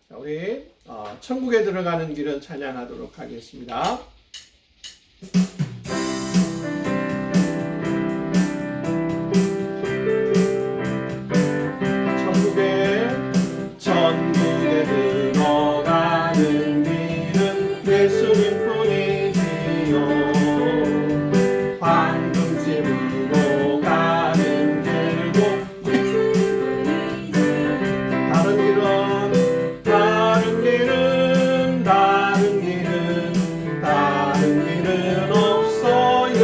자, 우리 천국에 들어가는 길은 찬양하도록 하겠습니다. 천국에 들어가는 길은 예수님뿐이지요. 황금집으로 가는 길도 다른 길은 없어요.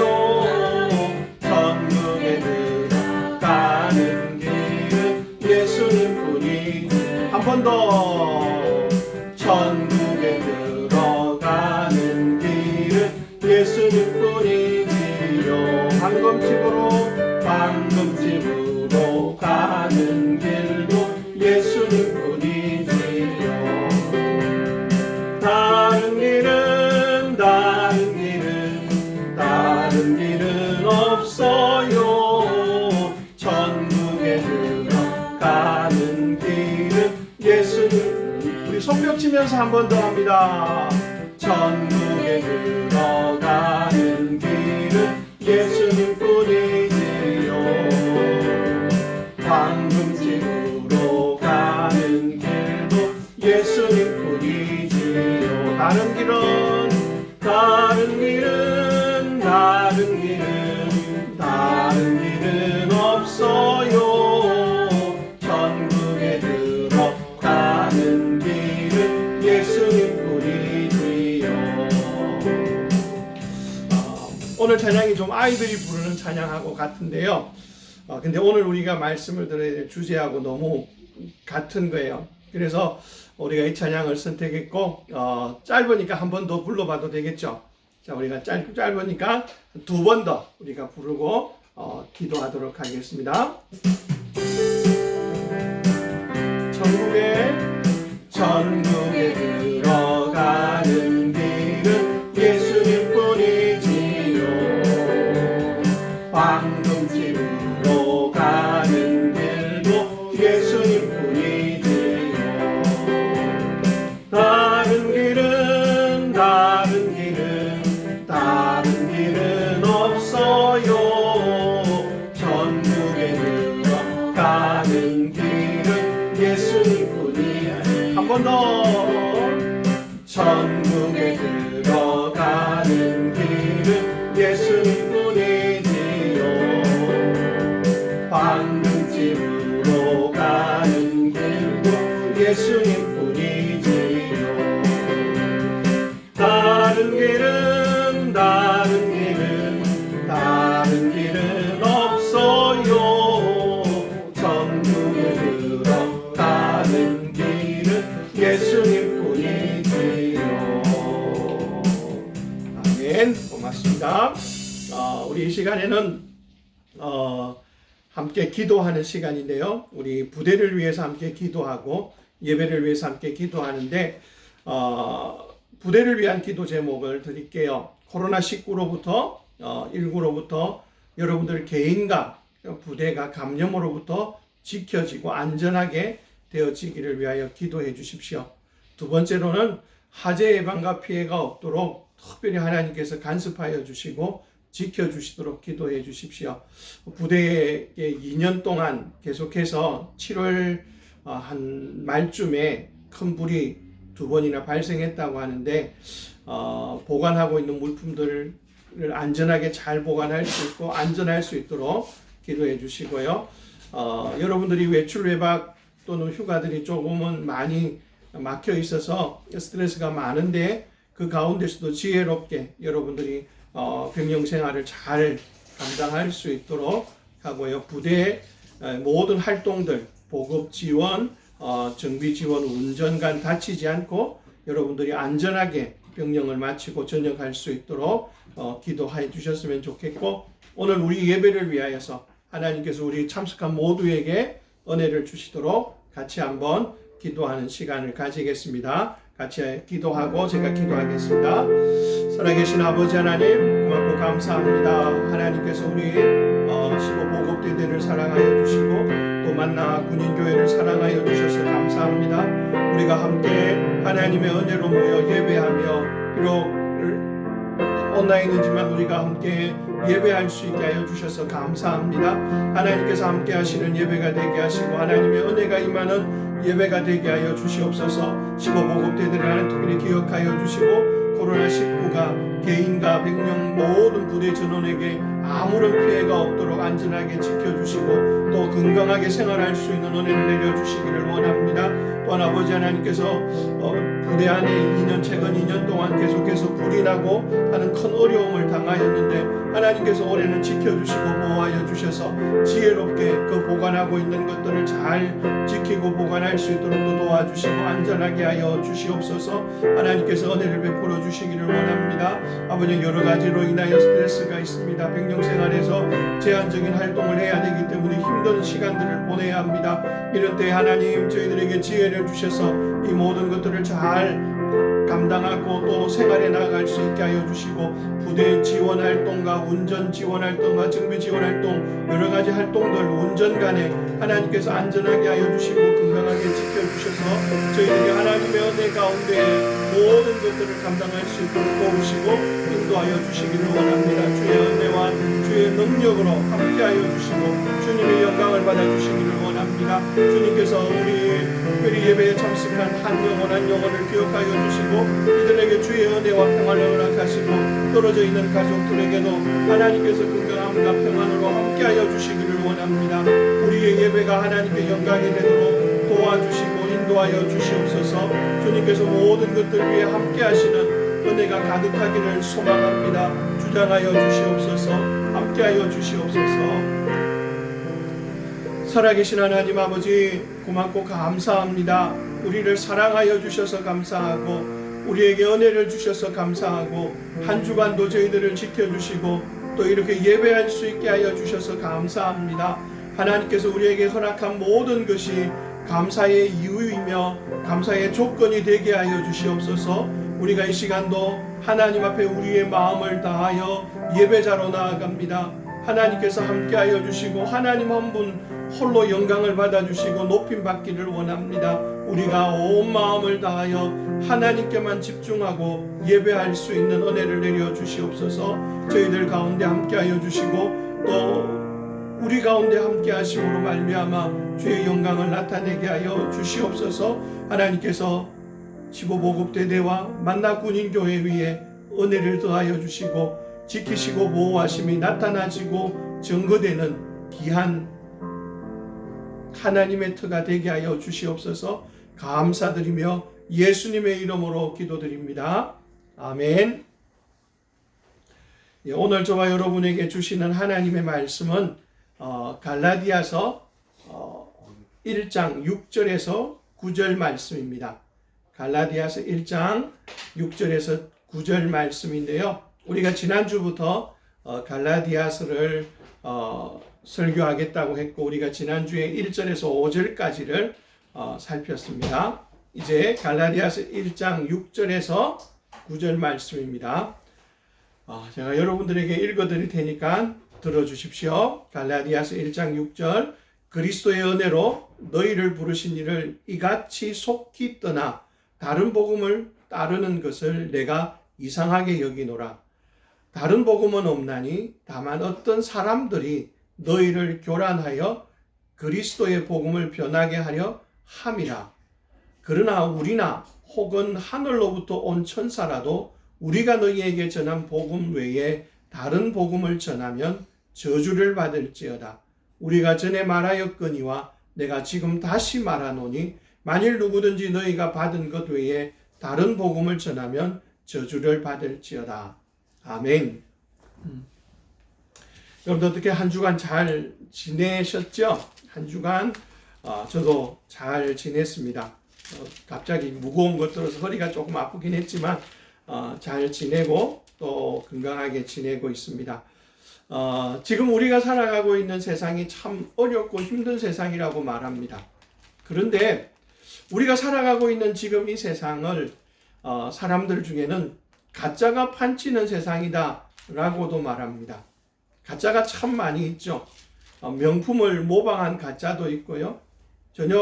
천국에 들어가는 길은 예수님뿐이지요. 한 번 더. 천국에 들어가는 길은 예수님뿐이지요. 황금집으로 가는 길도 예수님뿐이지요. 다른 길은 없어요. 천국에 들어가는 길은 예수님. 우리 손뼉 치면서 한 번 더 합니다. 천국에 들어가는 길은 예수님뿐이지요. 황금집으로 가는 길도 예수님뿐이지요. 다른 길은 없어요. 천국에 들어가는 길은 예수님뿐이지요. 오늘 찬양이 좀 아이들이 부르는 찬양하고 같은데요. 근데 오늘 우리가 말씀을 들어야 될 주제하고 너무 같은 거예요. 그래서 우리가 이 찬양을 선택했고, 짧으니까 한 번 더 불러봐도 되겠죠. 자, 우리가 짧으니까 두 번 더 우리가 부르고 기도하도록 하겠습니다. 천국에 들어가는 길은 예수님뿐이지요. 황금집으로 가는 길도 예수님뿐이지요. 다른 길은 없어요. 천국에 들어가는 길은 예수님뿐이에요. 한 번 더. 천국에 들어가는 길은 예수님뿐이지요. 황금집으로 가는 길도 예수님뿐이지요. 다른 길은 없어요. 천국에 들어가는 길은 예수님뿐이지요. 아멘. 고맙습니다. 우리 이 시간에는 함께 기도하는 시간인데요. 우리 부대를 위해서 함께 기도하고 예배를 위해서 함께 기도하는데 부대를 위한 기도 제목을 드릴게요. 코로나19로부터 19로부터 여러분들 개인과 부대가 감염으로부터 지켜지고 안전하게 되어지기를 위하여 기도해 주십시오. 두 번째로는 화재 예방과 피해가 없도록 특별히 하나님께서 간섭하여 주시고 지켜주시도록 기도해 주십시오. 부대에 2년 동안 계속해서 7월 한 말쯤에 큰 불이 2번이나 발생했다고 하는데 보관하고 있는 물품들을 안전하게 잘 보관할 수 있고 안전할 수 있도록 기도해 주시고요. 여러분들이 외출 외박 또는 휴가들이 조금은 많이 막혀 있어서 스트레스가 많은데 그 가운데서도 지혜롭게 여러분들이 병영 생활을 잘 감당할 수 있도록 하고요. 부대의 모든 활동들, 보급 지원, 정비 지원, 운전관 다치지 않고 여러분들이 안전하게 병영을 마치고 전역할 수 있도록 기도해 주셨으면 좋겠고, 오늘 우리 예배를 위하여서 하나님께서 우리 참석한 모두에게 은혜를 주시도록 같이 한번 기도하는 시간을 가지겠습니다. 같이 기도하고 제가 기도하겠습니다. 살아계신 아버지 하나님, 고맙고 감사합니다. 하나님께서 우리 15보급대대를 사랑하여 주시고 또 만나 군인교회를 사랑하여 주셔서 감사합니다. 우리가 함께 하나님의 은혜로 모여 예배하며 비록 온라인이지만 우리가 함께 예배할 수 있게 하여 주셔서 감사합니다. 하나님께서 함께 하시는 예배가 되게 하시고 하나님의 은혜가 임하는 예배가 되게 하여 주시옵소서. 15보급대들을 하는 특별히 기억하여 주시고 코로나19가 개인과 백령 모든 부대 전원에게 아무런 피해가 없도록 안전하게 지켜주시고 또 건강하게 생활할 수 있는 은혜를 내려주시기를 원합니다. 또한 아버지 하나님께서 부대 안에 최근 2년 동안 계속해서 불이 나고 하는 큰 어려움을 당하였는데 하나님께서 올해는 지켜주시고 보호하여 주셔서 지혜롭게 그 보관하고 있는 것들을 잘 지키고 보관할 수 있도록 또 도와주시고 안전하게 하여 주시옵소서. 하나님께서 은혜를 베풀어 주시기를 원합니다. 아버지 여러 가지로 인하여 스트레스가 있습니다. 백령 생활에서 제한적인 활동을 해야 되기 때문에 힘든 시간들을 보내야 합니다. 이럴 때 하나님 저희들에게 지혜를 주셔서 이 모든 것들을 잘 감당하고 또 생활에 나아갈 수 있게 하여 주시고 부대 지원 활동과 운전 지원 활동과 정비 지원 활동 여러 가지 활동들 운전 간에 하나님께서 안전하게 하여 주시고 건강하게 지켜주셔서 저희들이 하나님의 은혜 가운데 모든 것들을 감당할 수 있도록 도우시고 인도하여 주시기를 원합니다. 주의 은혜와 주의 능력으로 함께하여 주시고 주님의 영광을 받아주시기를 원합니다. 주님께서 우리 특별히 예배에 참석한 한 영혼 한 영혼을 기억하여 주시고 이들에게 주의 은혜와 평안을 허락하시고 떨어져 있는 가족들에게도 하나님께서 건강함과 평안으로 함께하여 주시기를 원합니다. 우리의 예배가 하나님께 영광이 되도록 도와주시고 인도하여 주시옵소서. 주님께서 모든 것들 위해 함께하시는 은혜가 가득하기를 소망합니다. 주장하여 주시옵소서. 함께하여 주시옵소서. 살아계신 하나님 아버지 고맙고 감사합니다. 우리를 사랑하여 주셔서 감사하고 우리에게 은혜를 주셔서 감사하고 한 주간도 저희들을 지켜주시고 또 이렇게 예배할 수 있게 하여 주셔서 감사합니다. 하나님께서 우리에게 허락한 모든 것이 감사의 이유이며 감사의 조건이 되게 하여 주시옵소서. 우리가 이 시간도 하나님 앞에 우리의 마음을 다하여 예배자로 나아갑니다. 하나님께서 함께하여 주시고 하나님 한 분 홀로 영광을 받아주시고 높임 받기를 원합니다. 우리가 온 마음을 다하여 하나님께만 집중하고 예배할 수 있는 은혜를 내려 주시옵소서. 저희들 가운데 함께하여 주시고 또 우리 가운데 함께하심으로 말미암아 주의 영광을 나타내게 하여 주시옵소서. 하나님께서 15보급대대와 만나군인교회 위에 은혜를 더하여 주시고 지키시고 보호하심이 나타나지고 증거되는 귀한 하나님의 터가 되게 하여 주시옵소서. 감사드리며 예수님의 이름으로 기도드립니다. 아멘. 오늘 저와 여러분에게 주시는 하나님의 말씀은 갈라디아서 1장 6절에서 9절 말씀입니다. 갈라디아서 1장 6절에서 9절 말씀인데요. 우리가 지난주부터 갈라디아서를 설교하겠다고 했고 우리가 지난주에 1절에서 5절까지를 살폈습니다. 이제 갈라디아서 1장 6절에서 9절 말씀입니다. 제가 여러분들에게 읽어드릴 테니까 들어주십시오. 갈라디아서 1장 6절 그리스도의 은혜로 너희를 부르신 이를 이같이 속히 떠나 다른 복음을 따르는 것을 내가 이상하게 여기노라. 다른 복음은 없나니 다만 어떤 사람들이 너희를 교란하여 그리스도의 복음을 변하게 하려 함이라. 그러나 우리나 혹은 하늘로부터 온 천사라도 우리가 너희에게 전한 복음 외에 다른 복음을 전하면 저주를 받을지어다. 우리가 전에 말하였거니와 내가 지금 다시 말하노니 만일 누구든지 너희가 받은 것 외에 다른 복음을 전하면 저주를 받을지어다. 아멘. 여러분들 어떻게 한 주간 잘 지내셨죠? 한 주간 저도 잘 지냈습니다. 갑자기 무거운 것 들어서 허리가 조금 아프긴 했지만 잘 지내고 또 건강하게 지내고 있습니다. 지금 우리가 살아가고 있는 세상이 참 어렵고 힘든 세상이라고 말합니다. 그런데 우리가 살아가고 있는 지금 이 세상을 사람들 중에는 가짜가 판치는 세상이다 라고도 말합니다. 가짜가 참 많이 있죠. 명품을 모방한 가짜도 있고요. 전혀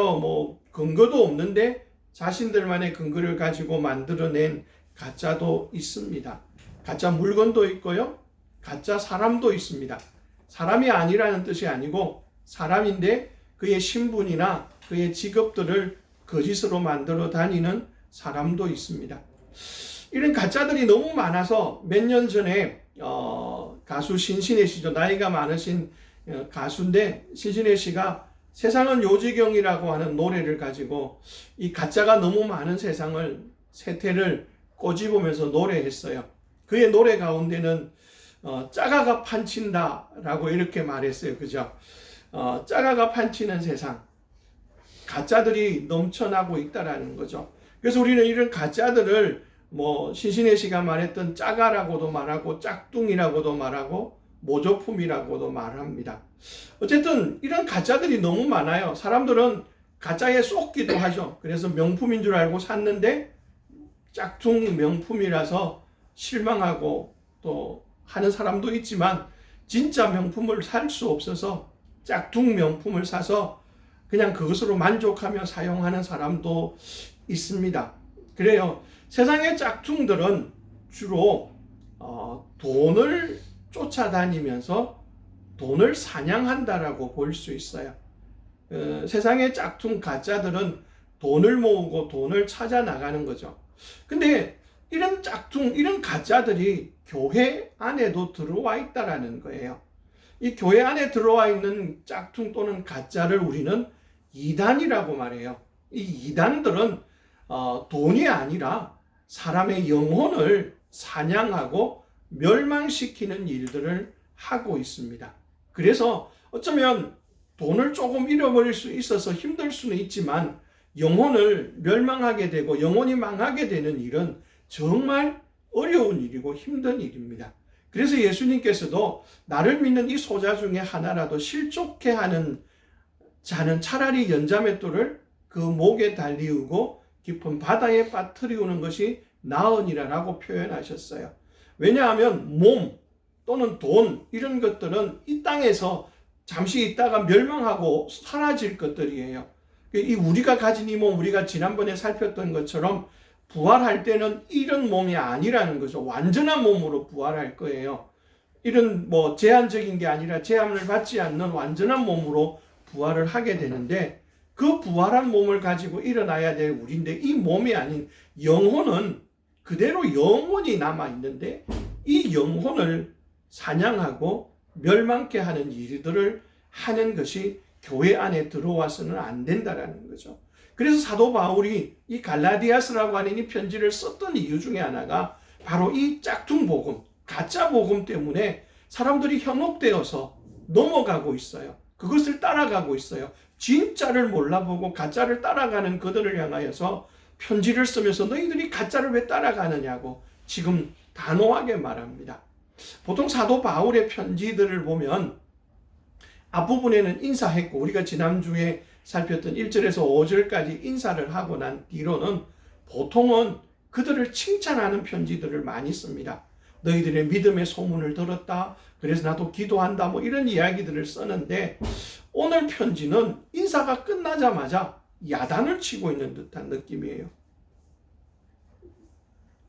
근거도 없는데 자신들만의 근거를 가지고 만들어낸 가짜도 있습니다. 가짜 물건도 있고요. 가짜 사람도 있습니다. 사람이 아니라는 뜻이 아니고 사람인데 그의 신분이나 그의 직업들을 거짓으로 만들어 다니는 사람도 있습니다. 이런 가짜들이 너무 많아서 몇 년 전에 가수 신신혜 씨죠. 나이가 많으신 가수인데 신신혜 씨가 세상은 요지경이라고 하는 노래를 가지고 이 가짜가 너무 많은 세태를 꼬집으면서 노래했어요. 그의 노래 가운데는 짜가가 판친다라고 이렇게 말했어요. 그죠? 짜가가 판치는 세상, 가짜들이 넘쳐나고 있다라는 거죠. 그래서 우리는 이런 가짜들을 신신혜 씨가 말했던 짜가라고도 말하고 짝퉁이라고도 말하고 모조품이라고도 말합니다. 어쨌든 이런 가짜들이 너무 많아요. 사람들은 가짜에 쏟기도 하죠. 그래서 명품인 줄 알고 샀는데 짝퉁 명품이라서 실망하고 또 하는 사람도 있지만 진짜 명품을 살 수 없어서 짝퉁 명품을 사서 그냥 그것으로 만족하며 사용하는 사람도 있습니다. 그래요. 세상의 짝퉁들은 주로 돈을 쫓아다니면서 돈을 사냥한다라고 볼 수 있어요. 세상의 짝퉁 가짜들은 돈을 모으고 돈을 찾아 나가는 거죠. 근데 이런 짝퉁, 이런 가짜들이 교회 안에도 들어와 있다라는 거예요. 이 교회 안에 들어와 있는 짝퉁 또는 가짜를 우리는 이단이라고 말해요. 이 이단들은 돈이 아니라 사람의 영혼을 사냥하고 멸망시키는 일들을 하고 있습니다. 그래서 어쩌면 돈을 조금 잃어버릴 수 있어서 힘들 수는 있지만 영혼을 멸망하게 되고 영혼이 망하게 되는 일은 정말 어려운 일이고 힘든 일입니다. 그래서 예수님께서도 나를 믿는 이 소자 중에 하나라도 실족해 하는 자는 차라리 연자맷돌을 그 목에 달리우고 깊은 바다에 빠뜨리우는 것이 나으니라라고 표현하셨어요. 왜냐하면 몸 또는 돈 이런 것들은 이 땅에서 잠시 있다가 멸망하고 사라질 것들이에요. 이 우리가 가진 이 몸, 우리가 지난번에 살폈던 것처럼 부활할 때는 이런 몸이 아니라는 거죠. 완전한 몸으로 부활할 거예요. 이런 제한적인 게 아니라 제한을 받지 않는 완전한 몸으로 부활을 하게 되는데 그 부활한 몸을 가지고 일어나야 될 우리인데 이 몸이 아닌 영혼은 그대로 영혼이 남아있는데 이 영혼을 사냥하고 멸망케 하는 일들을 하는 것이 교회 안에 들어와서는 안 된다라는 거죠. 그래서 사도 바울이 이 갈라디아서라고 하는 이 편지를 썼던 이유 중에 하나가 바로 이 짝퉁 복음, 가짜 복음 때문에 사람들이 현혹되어서 넘어가고 있어요. 그것을 따라가고 있어요. 진짜를 몰라보고 가짜를 따라가는 그들을 향하여서 편지를 쓰면서 너희들이 가짜를 왜 따라가느냐고 지금 단호하게 말합니다. 보통 사도 바울의 편지들을 보면 앞부분에는 인사했고 우리가 지난주에 살폈던 1절에서 5절까지 인사를 하고 난 뒤로는 보통은 그들을 칭찬하는 편지들을 많이 씁니다. 너희들의 믿음의 소문을 들었다. 그래서 나도 기도한다. 이런 이야기들을 쓰는데 오늘 편지는 인사가 끝나자마자 야단을 치고 있는 듯한 느낌이에요.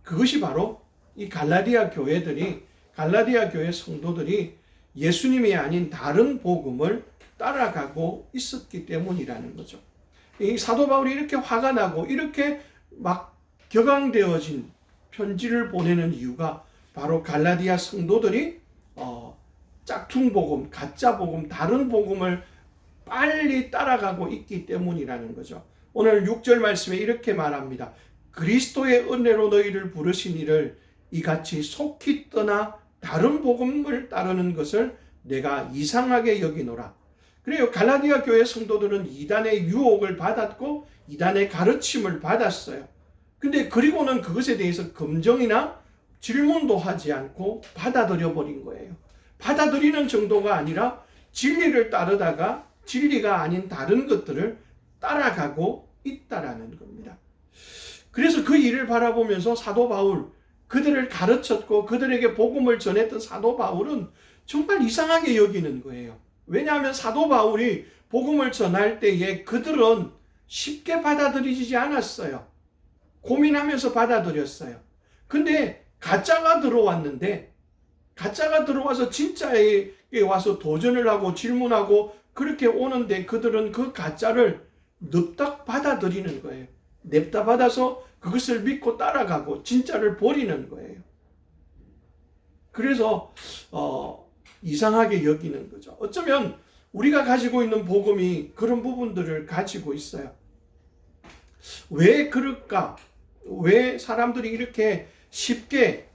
그것이 바로 이 갈라디아 교회 성도들이 예수님이 아닌 다른 복음을 따라가고 있었기 때문이라는 거죠. 이 사도 바울이 이렇게 화가 나고 이렇게 막 격앙되어진 편지를 보내는 이유가 바로 갈라디아 성도들이 짝퉁 복음, 가짜 복음, 다른 복음을 빨리 따라가고 있기 때문이라는 거죠. 오늘 6절 말씀에 이렇게 말합니다. 그리스도의 은혜로 너희를 부르신 이를 이같이 속히 떠나 다른 복음을 따르는 것을 내가 이상하게 여기노라. 그래요. 갈라디아 교회 성도들은 이단의 유혹을 받았고 이단의 가르침을 받았어요. 근데 그리고는 그것에 대해서 검정이나 질문도 하지 않고 받아들여 버린 거예요. 받아들이는 정도가 아니라 진리를 따르다가 진리가 아닌 다른 것들을 따라가고 있다라는 겁니다. 그래서 그 일을 바라보면서 사도 바울, 그들을 가르쳤고 그들에게 복음을 전했던 사도 바울은 정말 이상하게 여기는 거예요. 왜냐하면 사도 바울이 복음을 전할 때에 그들은 쉽게 받아들이지 않았어요. 고민하면서 받아들였어요. 근데 가짜가 들어왔는데, 가짜가 들어와서 진짜에게 와서 도전을 하고 질문하고 그렇게 오는데 그들은 그 가짜를 냅다 받아들이는 거예요. 냅다 받아서 그것을 믿고 따라가고 진짜를 버리는 거예요. 그래서 이상하게 여기는 거죠. 어쩌면 우리가 가지고 있는 복음이 그런 부분들을 가지고 있어요. 왜 그럴까? 왜 사람들이 이렇게 쉽게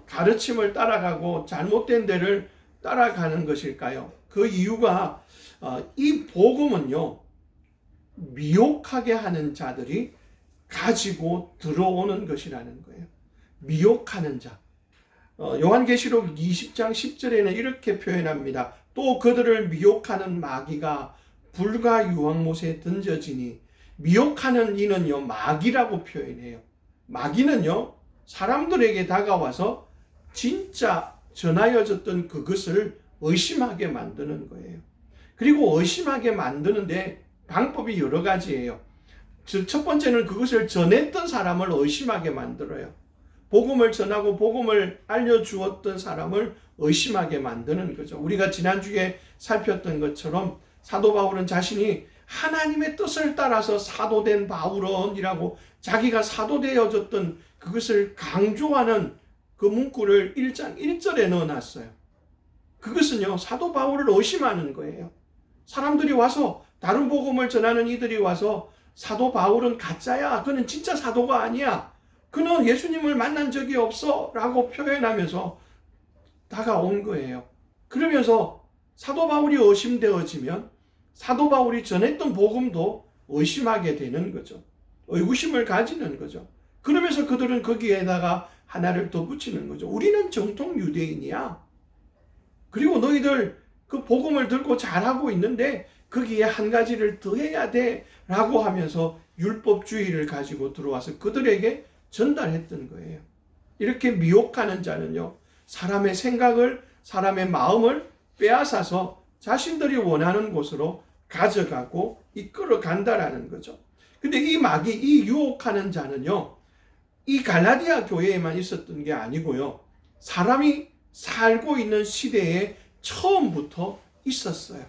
가르침을 따라가고 잘못된 데를 따라가는 것일까요? 그 이유가 이 복음은요, 미혹하게 하는 자들이 가지고 들어오는 것이라는 거예요. 미혹하는 자. 요한계시록 20장 10절에는 이렇게 표현합니다. 또 그들을 미혹하는 마귀가 불과 유황못에 던져지니, 미혹하는 이는요, 마귀라고 표현해요. 마귀는요, 사람들에게 다가와서 진짜 전하여졌던 그것을 의심하게 만드는 거예요. 그리고 의심하게 만드는데 방법이 여러 가지예요. 첫 번째는 그것을 전했던 사람을 의심하게 만들어요. 복음을 전하고 복음을 알려주었던 사람을 의심하게 만드는 거죠. 우리가 지난주에 살폈던 것처럼 사도 바울은 자신이 하나님의 뜻을 따라서 사도된 바울은이라고 자기가 사도되어졌던 그것을 강조하는 그 문구를 1장 1절에 넣어놨어요. 그것은요, 사도 바울을 의심하는 거예요. 사람들이 와서, 다른 복음을 전하는 이들이 와서 사도 바울은 가짜야, 그는 진짜 사도가 아니야, 그는 예수님을 만난 적이 없어 라고 표현하면서 다가온 거예요. 그러면서 사도 바울이 의심되어지면 사도 바울이 전했던 복음도 의심하게 되는 거죠. 의구심을 가지는 거죠. 그러면서 그들은 거기에다가 하나를 더 붙이는 거죠. 우리는 정통 유대인이야. 그리고 너희들 그 복음을 들고 잘하고 있는데 거기에 한 가지를 더 해야 돼 라고 하면서 율법주의를 가지고 들어와서 그들에게 전달했던 거예요. 이렇게 미혹하는 자는요, 사람의 생각을, 사람의 마음을 빼앗아서 자신들이 원하는 곳으로 가져가고 이끌어 간다라는 거죠. 근데 이 마귀, 이 유혹하는 자는요, 이 갈라디아 교회에만 있었던 게 아니고요, 사람이 살고 있는 시대에 처음부터 있었어요.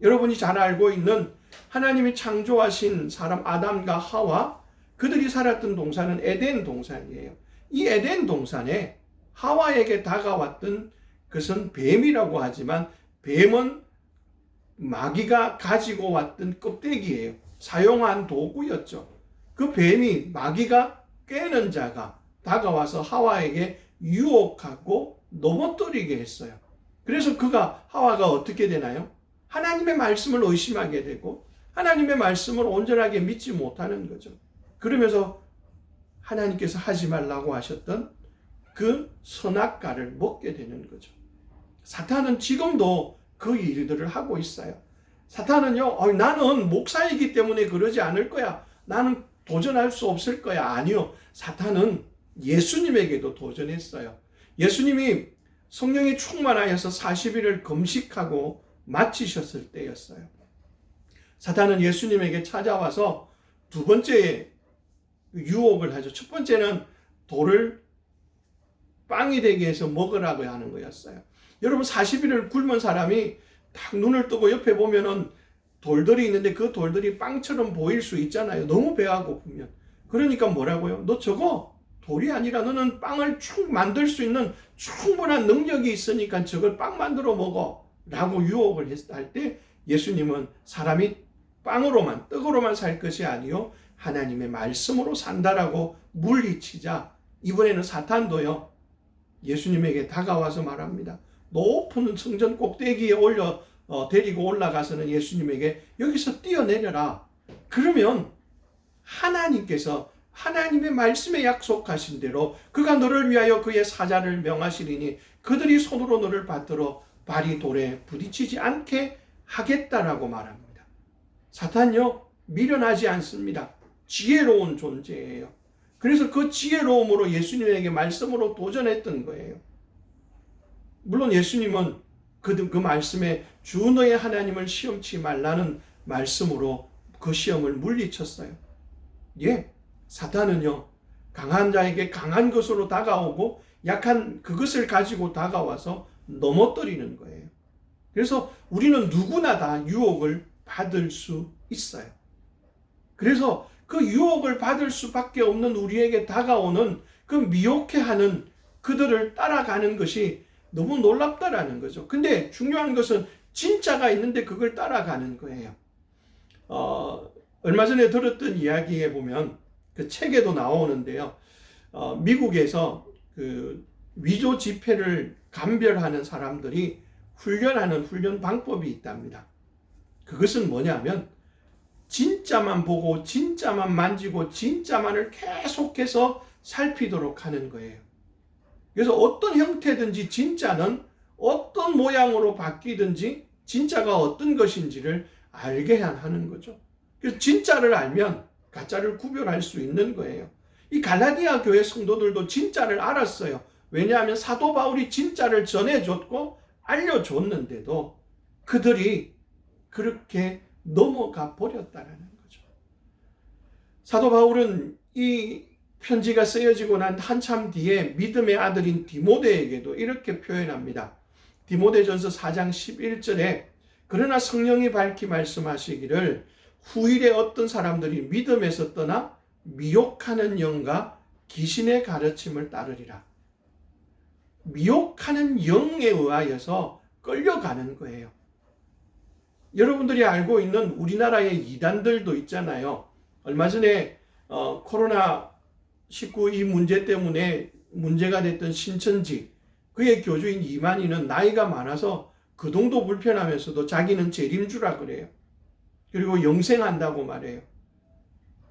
여러분이 잘 알고 있는 하나님이 창조하신 사람 아담과 하와, 그들이 살았던 동산은 에덴 동산이에요. 이 에덴 동산에 하와에게 다가왔던 것은 뱀이라고 하지만, 뱀은 마귀가 가지고 왔던 껍데기예요. 사용한 도구였죠. 그 뱀이, 마귀가 꿰는 자가 다가와서 하와에게 유혹하고 넘어뜨리게 했어요. 그래서 하와가 어떻게 되나요? 하나님의 말씀을 의심하게 되고 하나님의 말씀을 온전하게 믿지 못하는 거죠. 그러면서 하나님께서 하지 말라고 하셨던 그 선악과를 먹게 되는 거죠. 사탄은 지금도 그 일들을 하고 있어요. 사탄은요, 나는 목사이기 때문에 그러지 않을 거야, 나는 도전할 수 없을 거야. 아니요, 사탄은 예수님에게도 도전했어요. 예수님이 성령이 충만하여서 40일을 금식하고 마치셨을 때였어요. 사탄은 예수님에게 찾아와서 두 번째 유혹을 하죠. 첫 번째는 돌을 빵이 되게 해서 먹으라고 하는 거였어요. 여러분, 40일을 굶은 사람이 딱 눈을 뜨고 옆에 보면은 돌들이 있는데 그 돌들이 빵처럼 보일 수 있잖아요. 너무 배가 고프면. 그러니까 뭐라고요? 너 저거 돌이 아니라 너는 빵을 만들 수 있는 충분한 능력이 있으니까 저걸 빵 만들어 먹어 라고 유혹을 할 때, 예수님은 사람이 빵으로만, 떡으로만 살 것이 아니요 하나님의 말씀으로 산다라고 물리치자, 이번에는 사탄도요, 예수님에게 다가와서 말합니다. 높은 성전 꼭대기에 데리고 올라가서는 예수님에게 여기서 뛰어내려라. 그러면 하나님께서 하나님의 말씀에 약속하신 대로 그가 너를 위하여 그의 사자를 명하시리니 그들이 손으로 너를 받들어 발이 돌에 부딪히지 않게 하겠다라고 말합니다. 사탄요, 미련하지 않습니다. 지혜로운 존재예요. 그래서 그 지혜로움으로 예수님에게 말씀으로 도전했던 거예요. 물론 예수님은 그 말씀에 주 너의 하나님을 시험치 말라는 말씀으로 그 시험을 물리쳤어요. 예, 사탄은요, 강한 자에게 강한 것으로 다가오고 약한 그것을 가지고 다가와서 넘어뜨리는 거예요. 그래서 우리는 누구나 다 유혹을 받을 수 있어요. 그래서 그 유혹을 받을 수밖에 없는 우리에게 다가오는 그 미혹해하는 그들을 따라가는 것이 너무 놀랍다라는 거죠. 근데 중요한 것은 진짜가 있는데 그걸 따라가는 거예요. 얼마 전에 들었던 이야기에 보면 그 책에도 나오는데요. 미국에서 그 위조 지폐를 감별하는 사람들이 훈련하는 훈련 방법이 있답니다. 그것은 뭐냐면 진짜만 보고 진짜만 만지고 진짜만을 계속해서 살피도록 하는 거예요. 그래서 어떤 형태든지 진짜는 어떤 모양으로 바뀌든지 진짜가 어떤 것인지를 알게 하는 거죠. 그래서 진짜를 알면 가짜를 구별할 수 있는 거예요. 이 갈라디아 교회 성도들도 진짜를 알았어요. 왜냐하면 사도 바울이 진짜를 전해줬고 알려줬는데도 그들이 그렇게 넘어가 버렸다는 거죠. 사도 바울은 이 편지가 쓰여지고 난 한참 뒤에 믿음의 아들인 디모데에게도 이렇게 표현합니다. 디모데전서 4장 11절에 그러나 성령이 밝히 말씀하시기를 후일에 어떤 사람들이 믿음에서 떠나 미혹하는 영과 귀신의 가르침을 따르리라. 미혹하는 영에 의하여서 끌려가는 거예요. 여러분들이 알고 있는 우리나라의 이단들도 있잖아요. 얼마 전에 코로나19 이 문제 때문에 문제가 됐던 신천지 그의 교주인 이만희는 나이가 많아서 거동도 불편하면서도 자기는 재림주라 그래요. 그리고 영생한다고 말해요.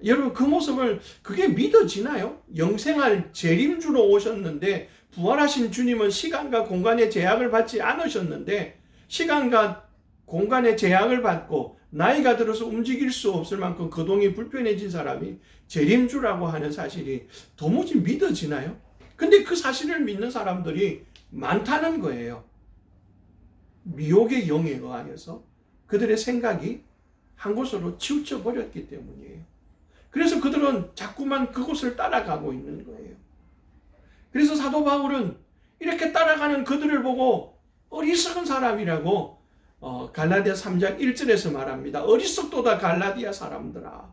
여러분 그 모습을 그게 믿어지나요? 영생할 재림주로 오셨는데 부활하신 주님은 시간과 공간의 제약을 받지 않으셨는데 시간과 공간의 제약을 받고 나이가 들어서 움직일 수 없을 만큼 거동이 불편해진 사람이 재림주라고 하는 사실이 도무지 믿어지나요? 근데 그 사실을 믿는 사람들이 많다는 거예요. 미혹의 영에 의하여서 그들의 생각이 한 곳으로 치우쳐 버렸기 때문이에요. 그래서 그들은 자꾸만 그곳을 따라가고 있는 거예요. 그래서 사도 바울은 이렇게 따라가는 그들을 보고 어리석은 사람이라고 갈라디아 3장 1절에서 말합니다. 어리석도다 갈라디아 사람들아.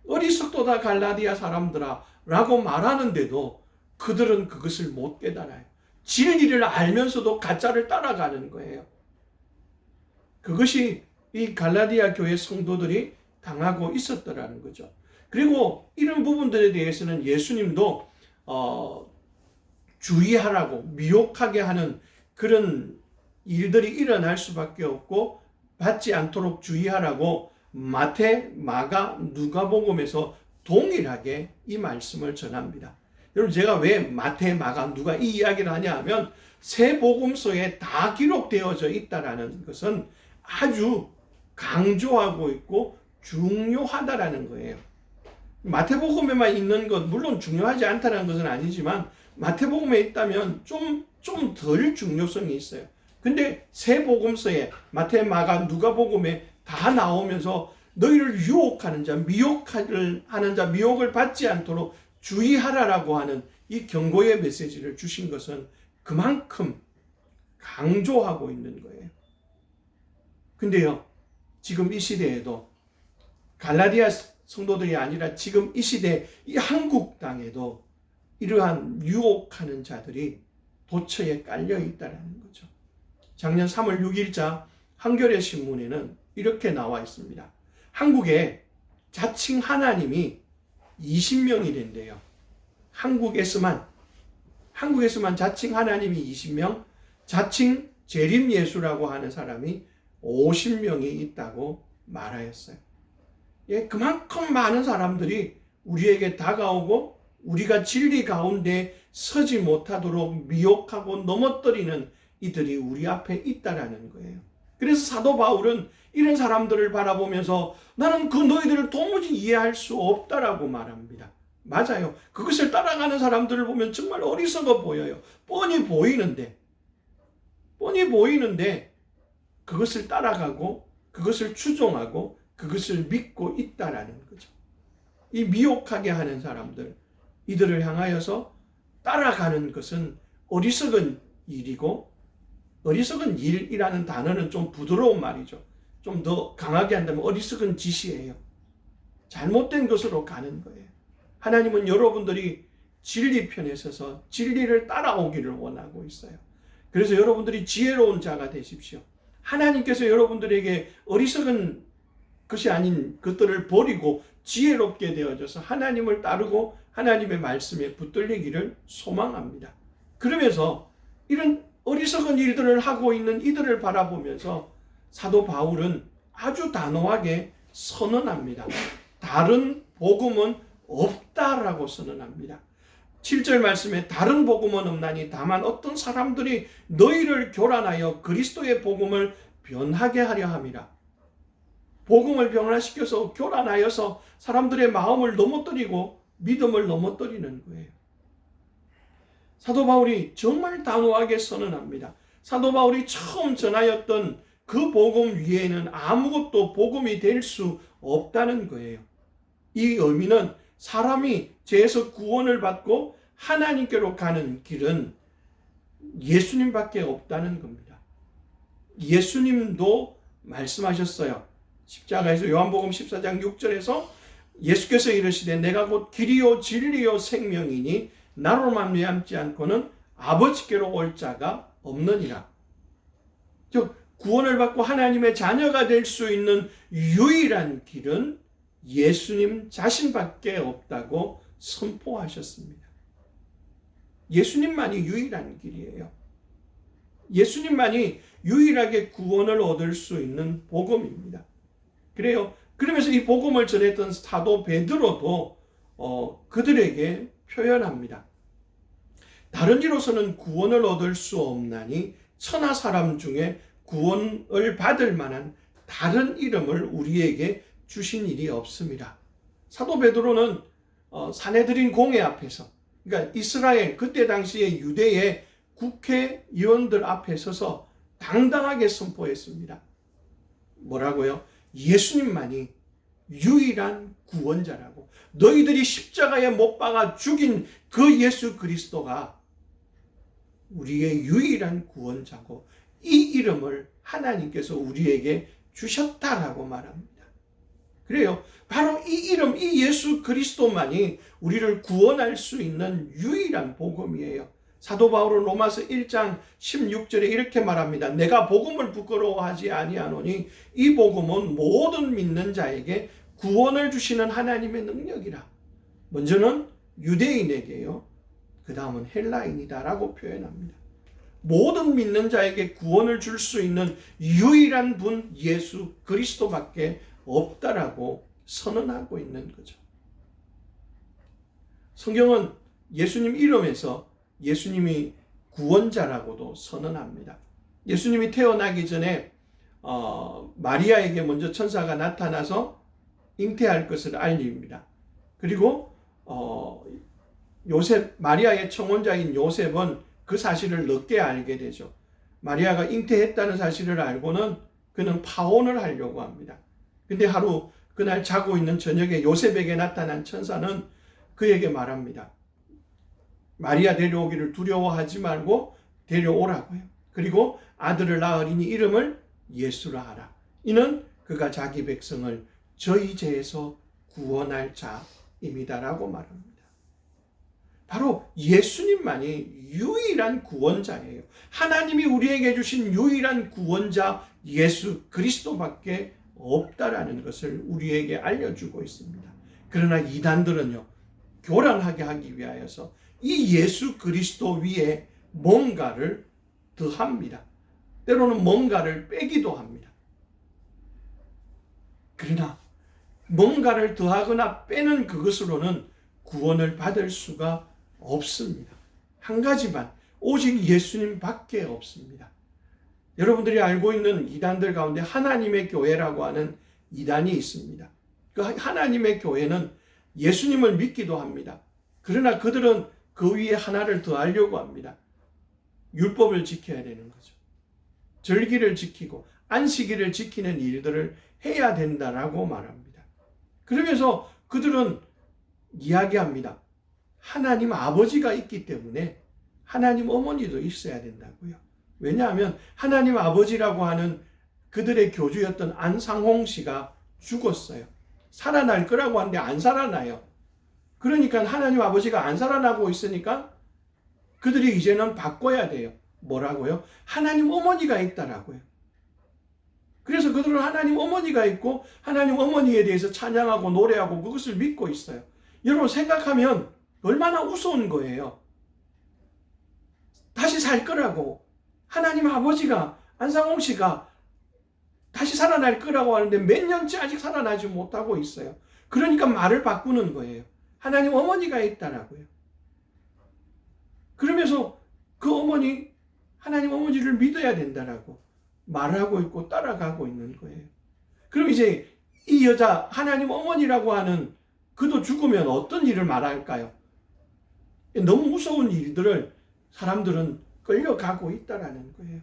어리석도다 갈라디아 사람들아 라고 말하는데도 그들은 그것을 못 깨달아요. 진리를 알면서도 가짜를 따라가는 거예요. 그것이 이 갈라디아 교회 성도들이 당하고 있었더라는 거죠. 그리고 이런 부분들에 대해서는 예수님도 주의하라고 미혹하게 하는 그런 일들이 일어날 수밖에 없고 받지 않도록 주의하라고 마태, 마가, 누가복음에서 동일하게 이 말씀을 전합니다. 여러분 제가 왜 마태, 마가, 누가 이 이야기를 하냐 하면 세 복음서에 다 기록되어져 있다는 것은 아주 강조하고 있고 중요하다라는 거예요. 마태복음에만 있는 것 물론 중요하지 않다는 것은 아니지만 마태복음에 있다면 좀 덜 중요성이 있어요. 근데 세 복음서에 마태, 마가, 누가복음에 다 나오면서 너희를 유혹하는 자, 미혹을 하는 자, 미혹을 받지 않도록 주의하라라고 하는 이 경고의 메시지를 주신 것은 그만큼 강조하고 있는 거예요. 근데요, 지금 이 시대에도 갈라디아 성도들이 아니라 지금 이 시대 이 한국 땅에도 이러한 유혹하는 자들이 도처에 깔려 있다는 거죠. 작년 3월 6일자 한겨레 신문에는 이렇게 나와 있습니다. 한국에 자칭 하나님이 20명이 된대요. 한국에서만 자칭 하나님이 20명, 자칭 재림 예수라고 하는 사람이 50명이 있다고 말하였어요. 예, 그만큼 많은 사람들이 우리에게 다가오고 우리가 진리 가운데 서지 못하도록 미혹하고 넘어뜨리는 이들이 우리 앞에 있다라는 거예요. 그래서 사도 바울은 이런 사람들을 바라보면서 나는 그 너희들을 도무지 이해할 수 없다라고 말합니다. 맞아요. 그것을 따라가는 사람들을 보면 정말 어리석어 보여요. 뻔히 보이는데 그것을 따라가고 그것을 추종하고 그것을 믿고 있다라는 거죠. 이 미혹하게 하는 사람들, 이들을 향하여서 따라가는 것은 어리석은 일이고, 어리석은 일이라는 단어는 좀 부드러운 말이죠. 좀 더 강하게 한다면 어리석은 짓이에요. 잘못된 것으로 가는 거예요. 하나님은 여러분들이 진리 편에 서서 진리를 따라오기를 원하고 있어요. 그래서 여러분들이 지혜로운 자가 되십시오. 하나님께서 여러분들에게 어리석은 것이 아닌 것들을 버리고 지혜롭게 되어져서 하나님을 따르고 하나님의 말씀에 붙들리기를 소망합니다. 그러면서 이런 어리석은 일들을 하고 있는 이들을 바라보면서 사도 바울은 아주 단호하게 선언합니다. 다른 복음은 없다라고 선언합니다. 7절 말씀에 다른 복음은 없나니 다만 어떤 사람들이 너희를 교란하여 그리스도의 복음을 변하게 하려 함이라. 복음을 변화시켜서 교란하여서 사람들의 마음을 넘어뜨리고 믿음을 넘어뜨리는 거예요. 사도 바울이 정말 단호하게 선언합니다. 사도 바울이 처음 전하였던 그 복음 위에는 아무것도 복음이 될 수 없다는 거예요. 이 의미는 사람이 죄에서 구원을 받고 하나님께로 가는 길은 예수님밖에 없다는 겁니다. 예수님도 말씀하셨어요. 십자가에서 요한복음 14장 6절에서 예수께서 이르시되 내가 곧 길이요 진리요 생명이니 나로 말미암지 않고는 아버지께로 올 자가 없느니라. 즉 구원을 받고 하나님의 자녀가 될 수 있는 유일한 길은 예수님 자신밖에 없다고 선포하셨습니다. 예수님만이 유일한 길이에요. 예수님만이 유일하게 구원을 얻을 수 있는 복음입니다. 그래요. 그러면서 이 복음을 전했던 사도 베드로도 그들에게 표현합니다. 다른 이로서는 구원을 얻을 수 없나니 천하 사람 중에 구원을 받을 만한 다른 이름을 우리에게 주신 일이 없습니다. 사도 베드로는 사내들인 공회 앞에서, 그러니까 이스라엘 그때 당시에 유대의 국회의원들 앞에 서서 당당하게 선포했습니다. 뭐라고요? 예수님만이 유일한 구원자라고. 너희들이 십자가에 못 박아 죽인 그 예수 그리스도가 우리의 유일한 구원자고 이 이름을 하나님께서 우리에게 주셨다라고 말합니다. 그래요. 바로 이 이름, 이 예수 그리스도만이 우리를 구원할 수 있는 유일한 복음이에요. 사도 바울은 로마서 1장 16절에 이렇게 말합니다. 내가 복음을 부끄러워하지 아니하노니 이 복음은 모든 믿는 자에게 구원을 주시는 하나님의 능력이라. 먼저는 유대인에게요. 그 다음은 헬라인이다라고 표현합니다. 모든 믿는 자에게 구원을 줄 수 있는 유일한 분 예수 그리스도밖에 없다라고 선언하고 있는 거죠. 성경은 예수님 이름에서 예수님이 구원자라고도 선언합니다. 예수님이 태어나기 전에 마리아에게 먼저 천사가 나타나서 잉태할 것을 알립니다. 그리고 마리아의 청혼자인 요셉은 그 사실을 늦게 알게 되죠. 마리아가 잉태했다는 사실을 알고는 그는 파혼을 하려고 합니다. 근데 그날 자고 있는 저녁에 요셉에게 나타난 천사는 그에게 말합니다. 마리아 데려오기를 두려워하지 말고 데려오라고요. 그리고 아들을 낳으리니 이름을 예수라 하라. 이는 그가 자기 백성을 저희 죄에서 구원할 자입니다라고 말합니다. 바로 예수님만이 유일한 구원자예요. 하나님이 우리에게 주신 유일한 구원자 예수 그리스도밖에 없다라는 것을 우리에게 알려주고 있습니다. 그러나 이단들은요, 교란하게 하기 위하여서 이 예수 그리스도 위에 뭔가를 더합니다. 때로는 뭔가를 빼기도 합니다. 그러나 뭔가를 더하거나 빼는 그것으로는 구원을 받을 수가 없습니다. 한 가지만, 오직 예수님밖에 없습니다. 여러분들이 알고 있는 이단들 가운데 하나님의 교회라고 하는 이단이 있습니다. 그 하나님의 교회는 예수님을 믿기도 합니다. 그러나 그들은 그 위에 하나를 더 하려고 합니다. 율법을 지켜야 되는 거죠. 절기를 지키고 안식일을 지키는 일들을 해야 된다라고 말합니다. 그러면서 그들은 이야기합니다. 하나님 아버지가 있기 때문에 하나님 어머니도 있어야 된다고요. 왜냐하면 하나님 아버지라고 하는 그들의 교주였던 안상홍 씨가 죽었어요. 살아날 거라고 하는데 안 살아나요. 그러니까 하나님 아버지가 안 살아나고 있으니까 그들이 이제는 바꿔야 돼요. 뭐라고요? 하나님 어머니가 있다라고요. 그래서 그들은 하나님 어머니가 있고 하나님 어머니에 대해서 찬양하고 노래하고 그것을 믿고 있어요. 여러분 생각하면 얼마나 우스운 거예요. 다시 살 거라고 하나님 아버지가 안상홍 씨가 다시 살아날 거라고 하는데 몇 년째 아직 살아나지 못하고 있어요. 그러니까 말을 바꾸는 거예요. 하나님 어머니가 있다라고요. 그러면서 그 어머니 하나님 어머니를 믿어야 된다라고 말하고 있고 따라가고 있는 거예요. 그럼 이제 이 여자 하나님 어머니라고 하는 그도 죽으면 어떤 일을 말할까요? 너무 무서운 일들을 사람들은 끌려가고 있다라는 거예요.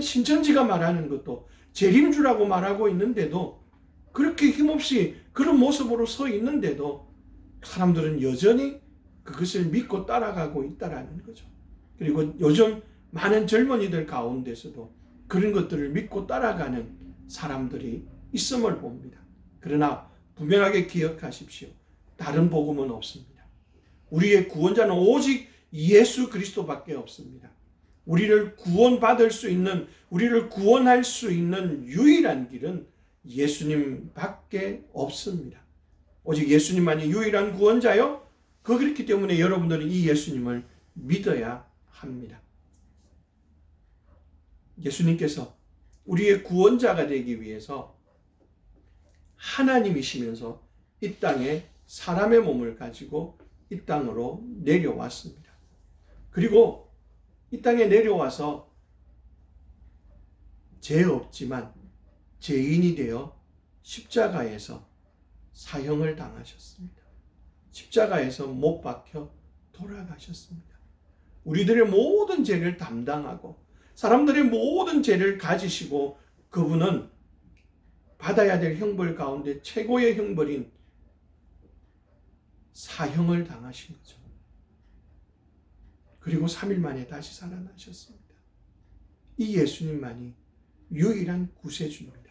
신천지가 말하는 것도 재림주라고 말하고 있는데도 그렇게 힘없이 그런 모습으로 서 있는데도 사람들은 여전히 그것을 믿고 따라가고 있다라는 거죠. 그리고 요즘 많은 젊은이들 가운데서도 그런 것들을 믿고 따라가는 사람들이 있음을 봅니다. 그러나 분명하게 기억하십시오. 다른 복음은 없습니다. 우리의 구원자는 오직 예수 그리스도밖에 없습니다. 우리를 구원받을 수 있는, 우리를 구원할 수 있는 유일한 길은 예수님밖에 없습니다. 오직 예수님만이 유일한 구원자요. 그렇기 때문에 여러분들은 이 예수님을 믿어야 합니다. 예수님께서 우리의 구원자가 되기 위해서 하나님이시면서 이 땅에 사람의 몸을 가지고 이 땅으로 내려왔습니다. 그리고 이 땅에 내려와서 죄 없지만 죄인이 되어 십자가에서 사형을 당하셨습니다. 십자가에서 못 박혀 돌아가셨습니다. 우리들의 모든 죄를 담당하고 사람들의 모든 죄를 가지시고 그분은 받아야 될 형벌 가운데 최고의 형벌인 사형을 당하신 거죠. 그리고 3일 만에 다시 살아나셨습니다. 이 예수님만이 유일한 구세주입니다.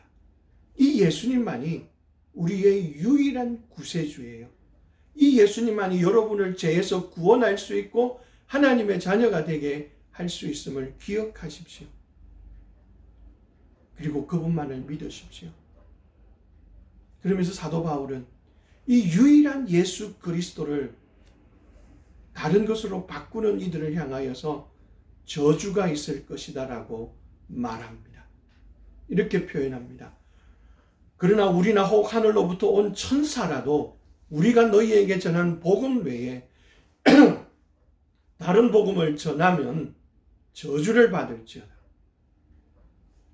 이 예수님만이 우리의 유일한 구세주예요. 이 예수님만이 여러분을 죄에서 구원할 수 있고 하나님의 자녀가 되게 할 수 있음을 기억하십시오. 그리고 그분만을 믿으십시오. 그러면서 사도 바울은 이 유일한 예수 그리스도를 다른 것으로 바꾸는 이들을 향하여서 저주가 있을 것이다라고 말합니다. 이렇게 표현합니다. 그러나 우리나 혹 하늘로부터 온 천사라도 우리가 너희에게 전한 복음 외에 다른 복음을 전하면 저주를 받을지어다.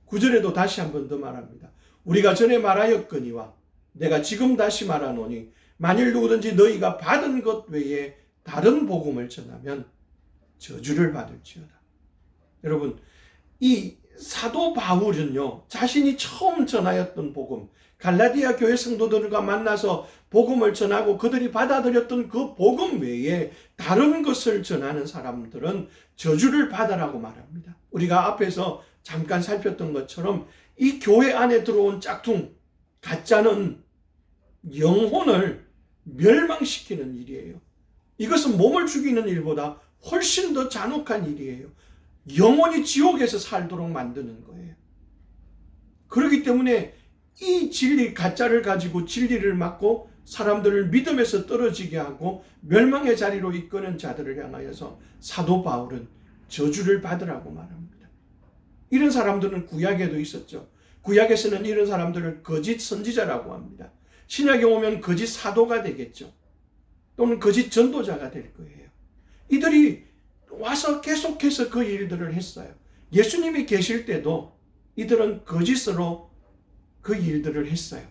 9절에도 다시 한 번 더 말합니다. 우리가 전에 말하였거니와 내가 지금 다시 말하노니 만일 누구든지 너희가 받은 것 외에 다른 복음을 전하면 저주를 받을지어다. 여러분, 이 사도 바울은요, 자신이 처음 전하였던 복음, 갈라디아 교회 성도들과 만나서 복음을 전하고 그들이 받아들였던 그 복음 외에 다른 것을 전하는 사람들은 저주를 받으라고 말합니다. 우리가 앞에서 잠깐 살폈던 것처럼 이 교회 안에 들어온 짝퉁, 가짜는 영혼을 멸망시키는 일이에요. 이것은 몸을 죽이는 일보다 훨씬 더 잔혹한 일이에요. 영원히 지옥에서 살도록 만드는 거예요. 그렇기 때문에 이 진리, 가짜를 가지고 진리를 막고 사람들을 믿음에서 떨어지게 하고 멸망의 자리로 이끄는 자들을 향하여서 사도 바울은 저주를 받으라고 말합니다. 이런 사람들은 구약에도 있었죠. 구약에서는 이런 사람들을 거짓 선지자라고 합니다. 신약에 오면 거짓 사도가 되겠죠. 또는 거짓 전도자가 될 거예요. 이들이 와서 계속해서 그 일들을 했어요. 예수님이 계실 때도 이들은 거짓으로 그 일들을 했어요.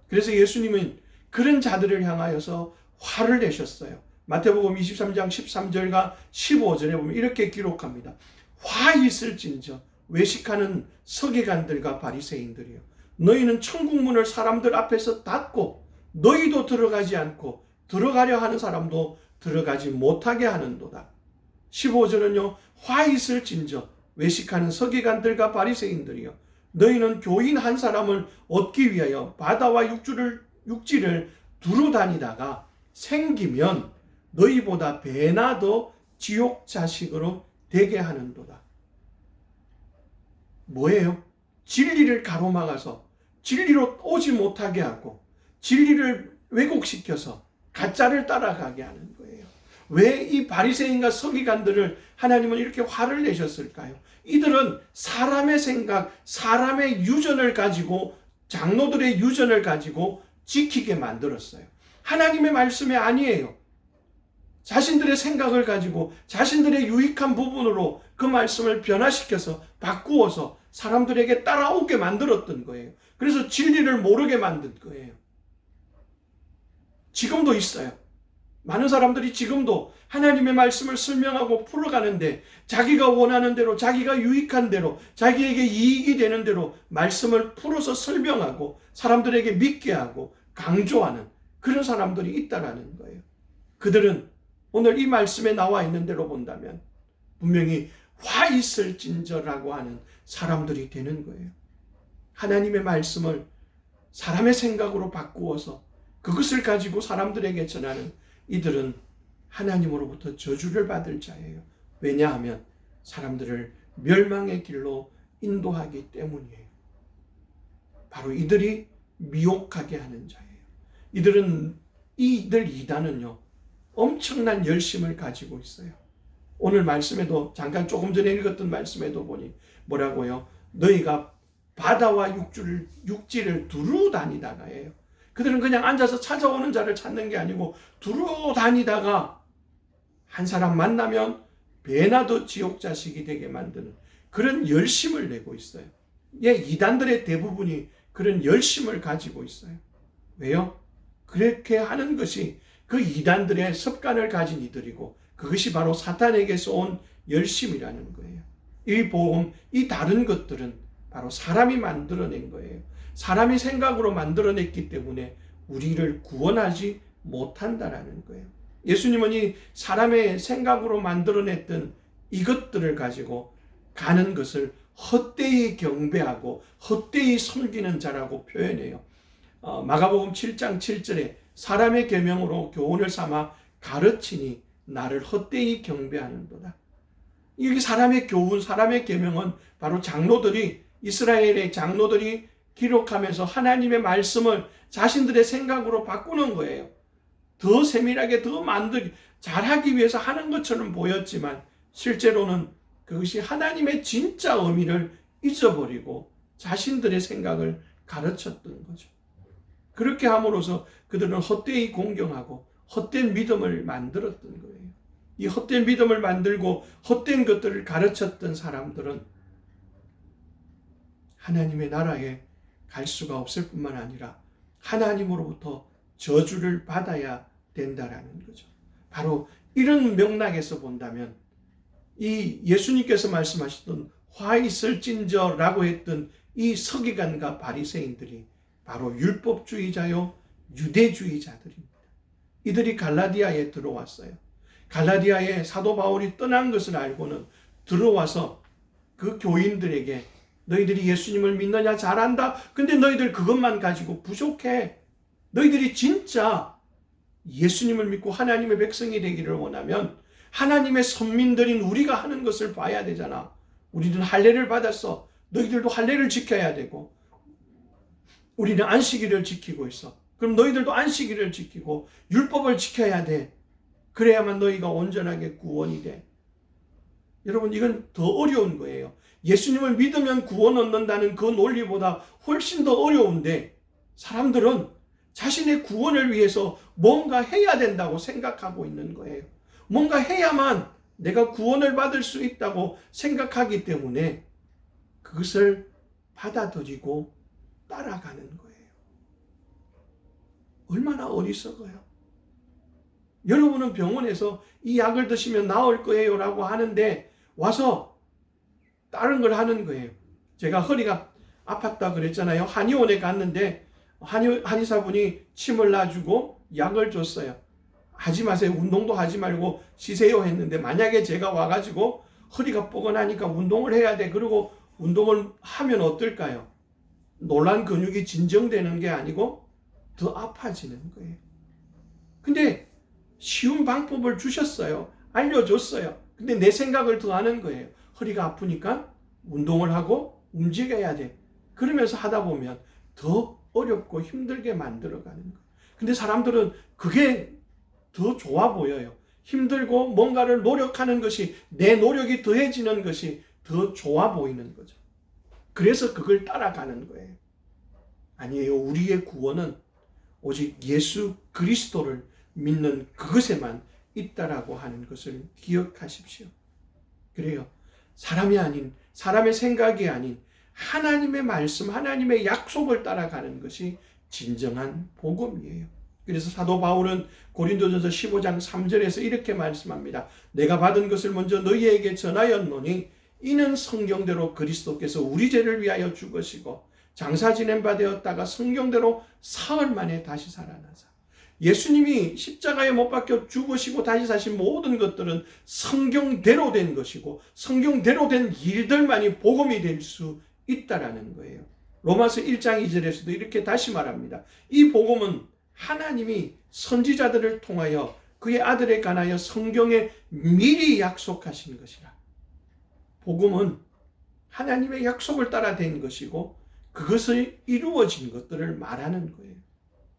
그래서 예수님은 그런 자들을 향하여서 화를 내셨어요. 마태복음 23장 13절과 15절에 보면 이렇게 기록합니다. 화 있을진저 외식하는 서기관들과 바리새인들이요, 너희는 천국 문을 사람들 앞에서 닫고 너희도 들어가지 않고 들어가려 하는 사람도 들어가지 못하게 하는도다. 15절은요. 화 있을진저 외식하는 서기관들과 바리새인들이여 너희는 교인 한 사람을 얻기 위하여 바다와 육지를 두루 다니다가 생기면 너희보다 배나 더 지옥 자식으로 되게 하는도다. 뭐예요? 진리를 가로막아서 진리로 오지 못하게 하고 진리를 왜곡시켜서 가짜를 따라가게 하는 거예요. 왜 이 바리새인과 서기관들을 하나님은 이렇게 화를 내셨을까요? 이들은 사람의 생각, 사람의 유전을 가지고 장로들의 유전을 가지고 지키게 만들었어요. 하나님의 말씀이 아니에요. 자신들의 생각을 가지고 자신들의 유익한 부분으로 그 말씀을 변화시켜서 바꾸어서 사람들에게 따라오게 만들었던 거예요. 그래서 진리를 모르게 만든 거예요. 지금도 있어요. 많은 사람들이 지금도 하나님의 말씀을 설명하고 풀어가는데 자기가 원하는 대로, 자기가 유익한 대로, 자기에게 이익이 되는 대로 말씀을 풀어서 설명하고 사람들에게 믿게 하고 강조하는 그런 사람들이 있다라는 거예요. 그들은 오늘 이 말씀에 나와 있는 대로 본다면 분명히 화 있을진저라고 하는 사람들이 되는 거예요. 하나님의 말씀을 사람의 생각으로 바꾸어서 그것을 가지고 사람들에게 전하는 이들은 하나님으로부터 저주를 받을 자예요. 왜냐하면 사람들을 멸망의 길로 인도하기 때문이에요. 바로 이들이 미혹하게 하는 자예요. 이들 이단은요, 엄청난 열심을 가지고 있어요. 오늘 말씀에도 잠깐 조금 전에 읽었던 말씀에도 보니 뭐라고요? 너희가 바다와 육지를 두루 다니다가예요. 그들은 그냥 앉아서 찾아오는 자를 찾는 게 아니고 두루 다니다가 한 사람 만나면 배나 더 지옥 자식이 되게 만드는 그런 열심을 내고 있어요. 이단들의 대부분이 그런 열심을 가지고 있어요. 왜요? 그렇게 하는 것이 그 이단들의 습관을 가진 이들이고 그것이 바로 사탄에게서 온 열심이라는 거예요. 이 복음, 이 다른 것들은 바로 사람이 만들어낸 거예요. 사람이 생각으로 만들어냈기 때문에 우리를 구원하지 못한다라는 거예요. 예수님은 이 사람의 생각으로 만들어냈던 이것들을 가지고 가는 것을 헛되이 경배하고 헛되이 섬기는 자라고 표현해요. 마가복음 7장 7절에 사람의 계명으로 교훈을 삼아 가르치니 나를 헛되이 경배하는도다. 이게 사람의 교훈, 사람의 계명은 바로 이스라엘의 장로들이 기록하면서 하나님의 말씀을 자신들의 생각으로 바꾸는 거예요. 더 세밀하게 더 잘하기 위해서 하는 것처럼 보였지만 실제로는 그것이 하나님의 진짜 의미를 잊어버리고 자신들의 생각을 가르쳤던 거죠. 그렇게 함으로써 그들은 헛되이 공경하고 헛된 믿음을 만들었던 거예요. 이 헛된 믿음을 만들고 헛된 것들을 가르쳤던 사람들은 하나님의 나라에 갈 수가 없을 뿐만 아니라 하나님으로부터 저주를 받아야 된다라는 거죠. 바로 이런 맥락에서 본다면 이 예수님께서 말씀하셨던 화 있을진저라고 했던 이 서기관과 바리새인들이 바로 율법주의자요 유대주의자들입니다. 이들이 갈라디아에 들어왔어요. 갈라디아에 사도 바울이 떠난 것을 알고는 들어와서 그 교인들에게 너희들이 예수님을 믿느냐? 잘한다. 근데 너희들 그것만 가지고 부족해. 너희들이 진짜 예수님을 믿고 하나님의 백성이 되기를 원하면 하나님의 선민들인 우리가 하는 것을 봐야 되잖아. 우리는 할례를 받았어. 너희들도 할례를 지켜야 되고 우리는 안식일을 지키고 있어. 그럼 너희들도 안식일을 지키고 율법을 지켜야 돼. 그래야만 너희가 온전하게 구원이 돼. 여러분, 이건 더 어려운 거예요. 예수님을 믿으면 구원 얻는다는 그 논리보다 훨씬 더 어려운데 사람들은 자신의 구원을 위해서 뭔가 해야 된다고 생각하고 있는 거예요. 뭔가 해야만 내가 구원을 받을 수 있다고 생각하기 때문에 그것을 받아들이고 따라가는 거예요. 얼마나 어리석어요. 여러분은 병원에서 이 약을 드시면 나을 거예요 라고 하는데 와서 다른 걸 하는 거예요. 제가 허리가 아팠다 그랬잖아요. 한의원에 갔는데 한의사분이 침을 놔주고 약을 줬어요. 하지 마세요. 운동도 하지 말고 쉬세요 했는데, 만약에 제가 와가지고 허리가 뻐근하니까 운동을 해야 돼. 그리고 운동을 하면 어떨까요? 놀란 근육이 진정되는 게 아니고 더 아파지는 거예요. 근데 쉬운 방법을 주셨어요. 알려줬어요. 근데 내 생각을 더 하는 거예요. 허리가 아프니까 운동을 하고 움직여야 돼. 그러면서 하다 보면 더 어렵고 힘들게 만들어가는 거예요. 근데 사람들은 그게 더 좋아 보여요. 힘들고 뭔가를 노력하는 것이, 내 노력이 더해지는 것이 더 좋아 보이는 거죠. 그래서 그걸 따라가는 거예요. 아니에요. 우리의 구원은 오직 예수 그리스도를 믿는 그것에만 있다라고 하는 것을 기억하십시오. 그래요. 사람이 아닌, 사람의 생각이 아닌 하나님의 말씀, 하나님의 약속을 따라가는 것이 진정한 복음이에요. 그래서 사도 바울은 고린도전서 15장 3절에서 이렇게 말씀합니다. 내가 받은 것을 먼저 너희에게 전하였노니 이는 성경대로 그리스도께서 우리 죄를 위하여 죽으시고 장사 지낸 바 되었다가 성경대로 사흘 만에 다시 살아나사. 예수님이 십자가에 못 박혀 죽으시고 다시 사신 모든 것들은 성경대로 된 것이고 성경대로 된 일들만이 복음이 될 수 있다라는 거예요. 로마서 1장 2절에서도 이렇게 다시 말합니다. 이 복음은 하나님이 선지자들을 통하여 그의 아들에 관하여 성경에 미리 약속하신 것이라. 복음은 하나님의 약속을 따라 된 것이고 그것을 이루어진 것들을 말하는 거예요.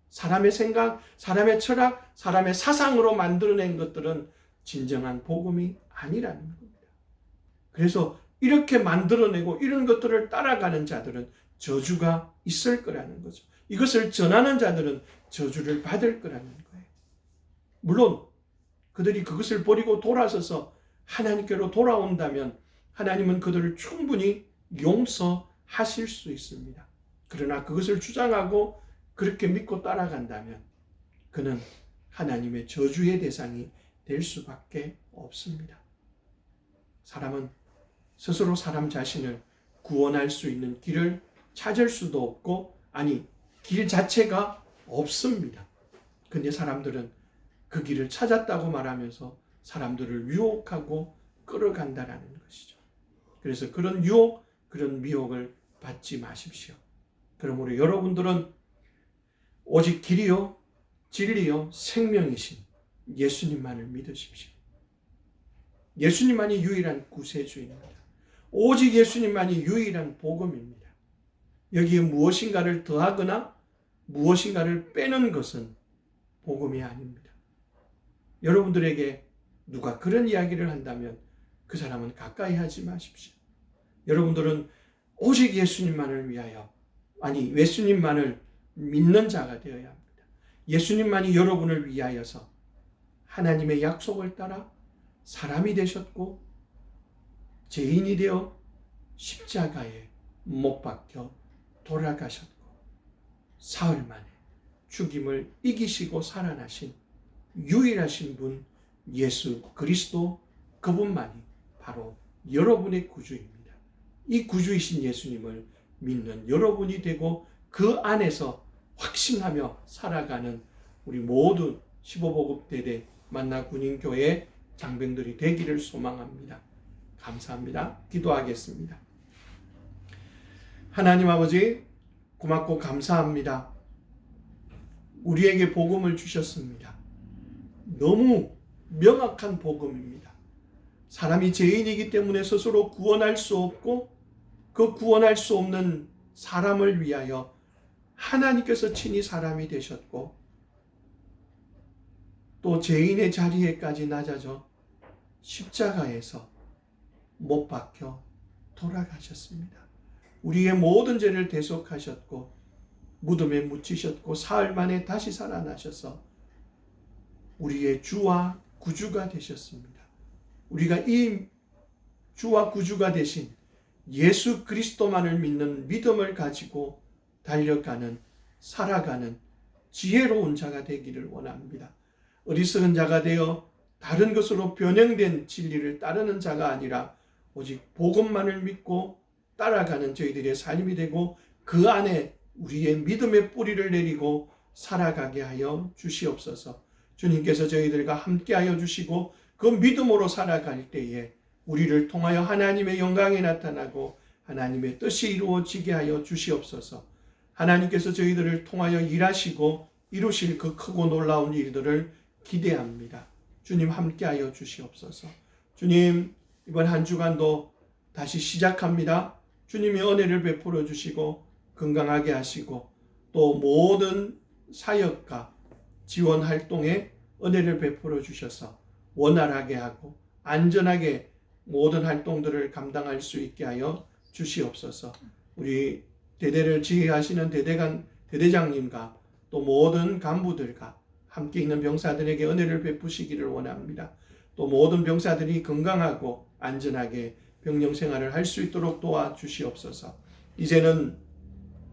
사람의 생각, 사람의 철학, 사람의 사상으로 만들어낸 것들은 진정한 복음이 아니라는 겁니다. 그래서 이렇게 만들어내고 이런 것들을 따라가는 자들은 저주가 있을 거라는 거죠. 이것을 전하는 자들은 저주를 받을 거라는 거예요. 물론 그들이 그것을 버리고 돌아서서 하나님께로 돌아온다면 하나님은 그들을 충분히 용서하실 수 있습니다. 그러나 그것을 주장하고 그렇게 믿고 따라간다면 그는 하나님의 저주의 대상이 될 수밖에 없습니다. 사람은 스스로 사람 자신을 구원할 수 있는 길을 찾을 수도 없고, 아니, 길 자체가 없습니다. 근데 사람들은 그 길을 찾았다고 말하면서 사람들을 유혹하고 끌어간다라는 것이죠. 그래서 그런 유혹, 그런 미혹을 받지 마십시오. 그러므로 여러분들은 오직 길이요, 진리요, 생명이신 예수님만을 믿으십시오. 예수님만이 유일한 구세주입니다. 오직 예수님만이 유일한 복음입니다. 여기에 무엇인가를 더하거나 무엇인가를 빼는 것은 복음이 아닙니다. 여러분들에게 누가 그런 이야기를 한다면 그 사람은 가까이 하지 마십시오. 여러분들은 오직 예수님만을 위하여, 아니 예수님만을 믿는 자가 되어야 합니다. 예수님만이 여러분을 위하여서 하나님의 약속을 따라 사람이 되셨고 죄인이 되어 십자가에 못 박혀 돌아가셨고 사흘 만에 죽임을 이기시고 살아나신 유일하신 분 예수 그리스도, 그분만이 바로 여러분의 구주입니다. 이 구주이신 예수님을 믿는 여러분이 되고 그 안에서 확신하며 살아가는 우리 모든 15보급 대대 만나 군인교회 장병들이 되기를 소망합니다. 감사합니다. 기도하겠습니다. 하나님 아버지, 고맙고 감사합니다. 우리에게 복음을 주셨습니다. 너무 명확한 복음입니다. 사람이 죄인이기 때문에 스스로 구원할 수 없고 그 구원할 수 없는 사람을 위하여 하나님께서 친히 사람이 되셨고 또 죄인의 자리에까지 낮아져 십자가에서 못 박혀 돌아가셨습니다. 우리의 모든 죄를 대속하셨고 무덤에 묻히셨고 사흘 만에 다시 살아나셔서 우리의 주와 구주가 되셨습니다. 우리가 이 주와 구주가 되신 예수 그리스도만을 믿는 믿음을 가지고 달려가는, 살아가는 지혜로운 자가 되기를 원합니다. 어리석은 자가 되어 다른 것으로 변형된 진리를 따르는 자가 아니라 오직 복음만을 믿고 따라가는 저희들의 삶이 되고 그 안에 우리의 믿음의 뿌리를 내리고 살아가게 하여 주시옵소서. 주님께서 저희들과 함께하여 주시고 그 믿음으로 살아갈 때에 우리를 통하여 하나님의 영광이 나타나고 하나님의 뜻이 이루어지게 하여 주시옵소서. 하나님께서 저희들을 통하여 일하시고 이루실 그 크고 놀라운 일들을 기대합니다. 주님 함께하여 주시옵소서. 주님 이번 한 주간도 다시 시작합니다. 주님이 은혜를 베풀어 주시고 건강하게 하시고 또 모든 사역과 지원 활동에 은혜를 베풀어 주셔서 원활하게 하고 안전하게 모든 활동들을 감당할 수 있게 하여 주시옵소서. 우리 대대를 지휘하시는 대대장님과 또 모든 간부들과 함께 있는 병사들에게 은혜를 베푸시기를 원합니다. 또 모든 병사들이 건강하고 안전하게 병영 생활을 할 수 있도록 도와주시옵소서. 이제는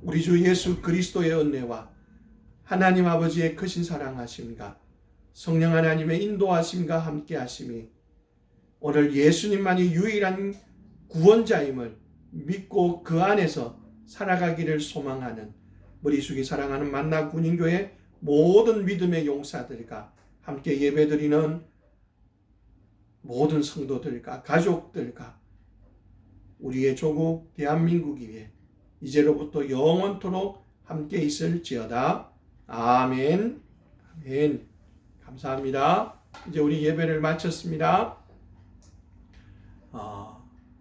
우리 주 예수 그리스도의 은혜와 하나님 아버지의 크신 사랑하심과 성령 하나님의 인도하심과 함께 하심이 오늘 예수님만이 유일한 구원자임을 믿고 그 안에서 살아가기를 소망하는 머리숙이 사랑하는 만나 군인교회 모든 믿음의 용사들과 함께 예배드리는 모든 성도들과 가족들과 우리의 조국 대한민국 위에 이제로부터 영원토록 함께 있을지어다. 아멘. 아멘. 감사합니다. 이제 우리 예배를 마쳤습니다.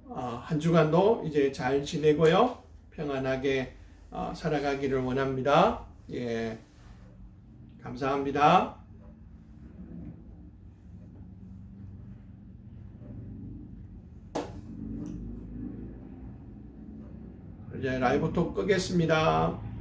한 주간도 이제 잘 지내고요. 평안하게 살아가기를 원합니다. 예. 감사합니다. 이제 라이브 톡 끄겠습니다.